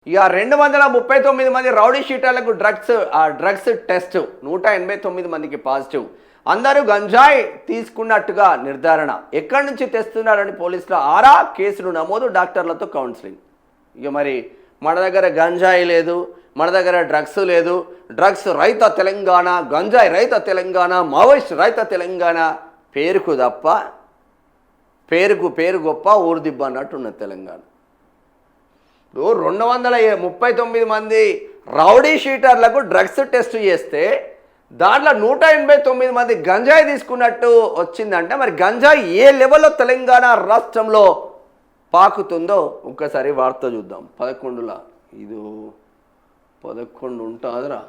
ఇక 239 మంది rowdy షీటర్లకు drugs test 189 మందికి పాజిటివ్. అందరూ గంజాయి తీసుకున్నట్టుగా నిర్ధారణ. ఎక్కడి నుంచి తెస్తున్నారని పోలీసుల ఆరా, కేసులు నమోదు, డాక్టర్లతో కౌన్సిలింగ్. ఇక మరి మన దగ్గర గంజాయి లేదు, మన దగ్గర డ్రగ్స్ లేదు. డ్రగ్స్ రహిత తెలంగాణ, గంజాయి రహిత తెలంగాణ, మావోయిస్ట్ రహిత తెలంగాణ పేరుకు తప్ప పేరు గొప్ప ఊరు దిబ్బ అన్నట్టున్నది తెలంగాణ. ఇప్పుడు 239 మంది రౌడీ షీటర్లకు డ్రగ్స్ టెస్ట్ చేస్తే దాంట్లో 189 మంది గంజాయి తీసుకున్నట్టు వచ్చిందంటే మరి గంజాయి ఏ లెవెల్లో తెలంగాణ రాష్ట్రంలో పాకుతుందో ఒక్కసారి వార్త చూద్దాం. 11లా ఇది 11 ఉంటుందిరా,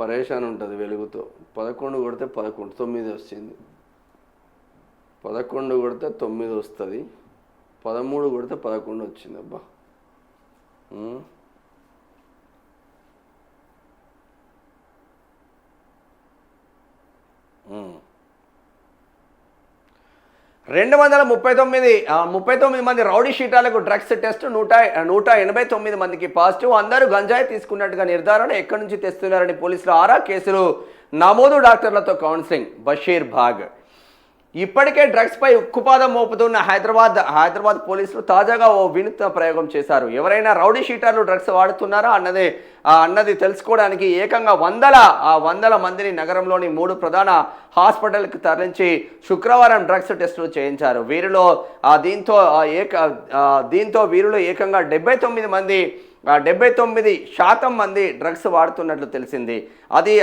పరేషాన్ ఉంటుంది వెలుగుతో. 11 కొడితే 11, 9 వచ్చింది. 11 కొడితే 9 వస్తుంది, 13 కొడితే 11 వచ్చింది. అబ్బా రెండు 239 మంది రౌడీ షీటర్లకు డ్రగ్స్ టెస్ట్ 189 మందికి పాజిటివ్. అందరూ గంజాయి తీసుకున్నట్టుగా నిర్ధారణ. ఎక్కడి నుంచి తెస్తున్నారని పోలీసుల ఆరా, కేసులు నమోదు, డాక్టర్లతో కౌన్సిలింగ్. బషీర్ బాగ్. ఇప్పటికే డ్రగ్స్పై ఉక్కుపాదం మోపుతున్న హైదరాబాద్ పోలీసులు తాజాగా ఓ వినూత్న ప్రయోగం చేశారు. ఎవరైనా రౌడీ షీటర్లు డ్రగ్స్ వాడుతున్నారా అన్నది తెలుసుకోవడానికి ఏకంగా వందల మందిని నగరంలోని 3 ప్రధాన హాస్పిటల్కి తరలించి శుక్రవారం డ్రగ్స్ టెస్టులు చేయించారు. దీంతో వీరిలో ఏకంగా 79% మంది డ్రగ్స్ వాడుతున్నట్లు తెలిసింది.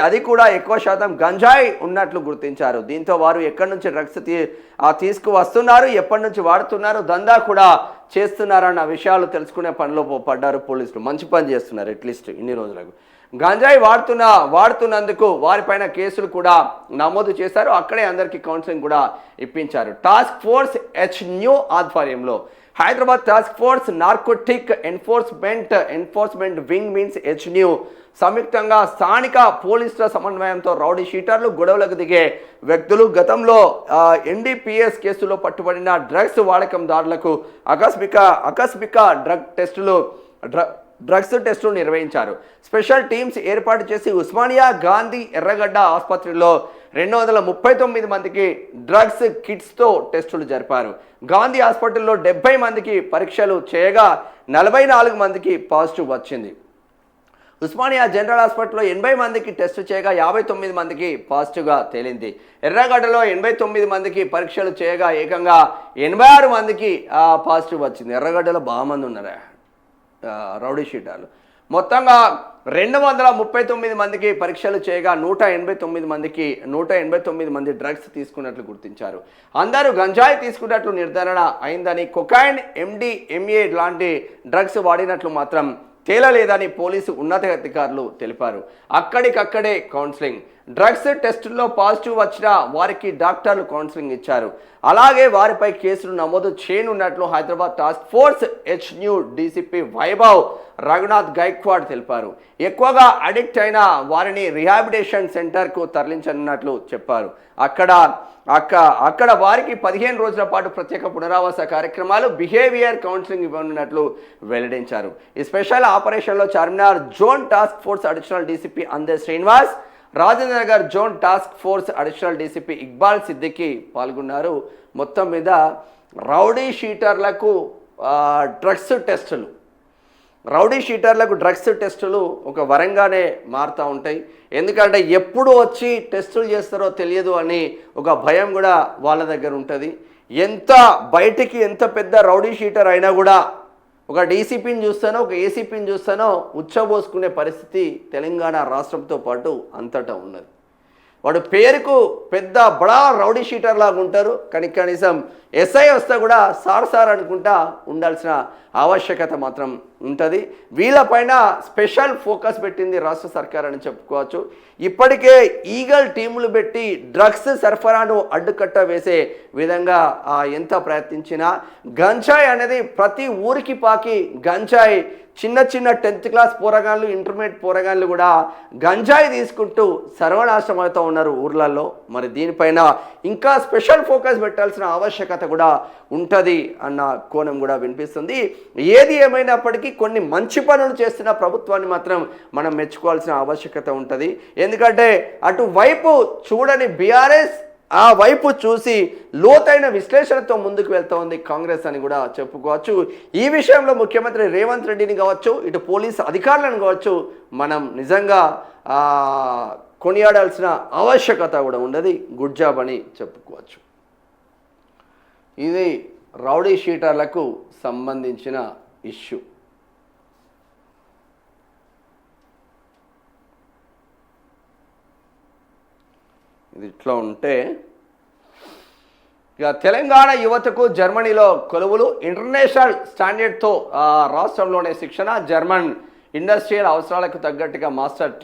అది కూడా ఎక్కువ శాతం గంజాయి ఉన్నట్లు గుర్తించారు. దీంతో వారు ఎక్కడి నుంచి డ్రగ్స్ తీసుకువస్తున్నారు, ఎప్పటి నుంచి వాడుతున్నారు, దందా కూడా చేస్తున్నారన్న విషయాలు తెలుసుకునే పనిలో పడ్డారు పోలీసులు. మంచి పని చేస్తున్నారు అట్లీస్ట్ ఇన్ని రోజులకు. గంజాయి వాడుతున్నందుకు వారిపైన కేసులు కూడా నమోదు చేశారు. అక్కడే అందరికీ కౌన్సిలింగ్ కూడా ఇప్పించారు. టాస్క్ ఫోర్స్ HNU ఆధ్వర్యంలో Hyderabad task force narcotic enforcement wing means HNU సంయుక్తంగా స్థానిక పోలీసుల సమన్వయంతో రౌడీ షీటర్లు, గొడవలకు దిగే వ్యక్తులు, గతంలో NDPS కేసులో పట్టుబడిన డ్రగ్స్ వాడకందారులకు ఆకస్మిక డ్రగ్స్ టెస్టులు నిర్వహించారు. స్పెషల్ టీమ్స్ ఏర్పాటు చేసి ఉస్మానియా, గాంధీ, ఎర్రగడ్డ ఆసుపత్రిలో 239 మందికి డ్రగ్స్ కిట్స్తో టెస్టులు జరిపారు. గాంధీ హాస్పిటల్లో 70 మందికి పరీక్షలు చేయగా 44 మందికి పాజిటివ్ వచ్చింది. ఉస్మానియా జనరల్ హాస్పిటల్లో 80 మందికి టెస్ట్ చేయగా 59 మందికి పాజిటివ్గా తేలింది. ఎర్రగడ్డలో 89 మందికి పరీక్షలు చేయగా ఏకంగా 86 మందికి పాజిటివ్ వచ్చింది. ఎర్రగడ్డలో బాగా మంది ఉన్నారా రౌడీ షీటర్లు. మొత్తంగా 239 మందికి పరీక్షలు చేయగా 189 మంది డ్రగ్స్ తీసుకున్నట్లు గుర్తించారు. అందరూ గంజాయి తీసుకున్నట్లు నిర్ధారణ అయిందని, కొకైన్, MDMA లాంటి డ్రగ్స్ వాడినట్లు మాత్రం తేలలేదని పోలీసు ఉన్నతాధికారులు తెలిపారు. అక్కడికక్కడే కౌన్సిలింగ్. డ్రగ్స్ టెస్టుల్లో పాజిటివ్ వచ్చిన వారికి డాక్టర్లు కౌన్సిలింగ్ ఇచ్చారు. అలాగే వారిపై కేసులు నమోదు చేయనున్నట్లు Hyderabad task force HNU DCP Vaibhav Raghunath Gaikwad తెలిపారు. ఎక్కువగా అడిక్ట్ అయిన వారిని రిహాబిలిటేషన్ సెంటర్కు తరలించనున్నట్లు చెప్పారు. అక్కడ వారికి 15 రోజుల పాటు ప్రత్యేక పునరావాస కార్యక్రమాలు, బిహేవియర్ కౌన్సిలింగ్ ఇవ్వనున్నట్లు వెల్లడించారు. ఈ స్పెషల్ ఆపరేషన్లో Charminar zone task force additional DCP అందే Srinivas, Rajendra Nagar zone task force additional DCP Iqbal Siddiqui పాల్గొన్నారు. మొత్తం మీద రౌడీ షీటర్లకు డ్రగ్స్ టెస్టులు ఒక వరంగానే మారుతూ ఉంటాయి. ఎందుకంటే ఎప్పుడు వచ్చి టెస్టులు చేస్తారో తెలియదు అని ఒక భయం కూడా వాళ్ళ దగ్గర ఉంటుంది. బయటికి ఎంత పెద్ద రౌడీ షీటర్ అయినా కూడా ఒక DCPని చూస్తానో, ఒక ACPని చూస్తానో ఉచ్చబోసుకునే పరిస్థితి తెలంగాణ రాష్ట్రంతో పాటు అంతటా ఉన్నది. వాడు పేరుకు పెద్ద బడా రౌడీ షీటర్ లాగా ఉంటారు, కానీ కనీసం SI వస్తే కూడా సార్ అనుకుంటా ఉండాల్సిన ఆవశ్యకత మాత్రం ఉంటుంది. వీళ్ళపైన స్పెషల్ ఫోకస్ పెట్టింది రాష్ట్ర సర్కార్ అని చెప్పుకోవచ్చు. ఇప్పటికే ఈగల్ టీములు పెట్టి డ్రగ్స్ సరఫరాను అడ్డుకట్ట వేసే విధంగా ఎంత ప్రయత్నించినా గంజాయి అనేది ప్రతి ఊరికి పాకి గంజాయి చిన్న చిన్న 10th క్లాస్ పోరగాళ్ళు, ఇంటర్మీడియట్ పోరగాళ్ళు కూడా గంజాయి తీసుకుంటూ సర్వనాశనం అవుతూ ఉన్నారు ఊర్లలో. మరి దీనిపైన ఇంకా స్పెషల్ ఫోకస్ పెట్టాల్సిన ఆవశ్యకత కూడా ఉంటుంది అన్న కోణం కూడా వినిపిస్తుంది. ఏది ఏమైనప్పటికీ కొన్ని మంచి పనులు చేస్తున్న ప్రభుత్వాన్ని మాత్రం మనం మెచ్చుకోవాల్సిన ఆవశ్యకత ఉంటుంది. ఎందుకంటే అటువైపు చూడని బీఆర్ఎస్ ఆ వైపు చూసి లోతైన విశ్లేషణతో ముందుకు వెళ్తూ ఉంది కాంగ్రెస్ అని కూడా చెప్పుకోవచ్చు. ఈ విషయంలో ముఖ్యమంత్రి రేవంత్ రెడ్డిని కావచ్చు, ఇటు పోలీసు అధికారులను కావచ్చు, మనం నిజంగా కొనియాడాల్సిన ఆవశ్యకత కూడా ఉండదు. గుడ్ జాబ్ అని చెప్పుకోవచ్చు. ఇది రౌడీ షీటర్లకు సంబంధించిన ఇష్యూ. ఇది ఇట్లా ఉంటే ఇక తెలంగాణ యువతకు జర్మనీలో కొలువులు, ఇంటర్నేషనల్ స్టాండర్డ్తో రాష్ట్రంలోనే శిక్షణ, జర్మన్ ఇండస్ట్రియల్ అవసరాలకు తగ్గట్టుగా మాస్టర్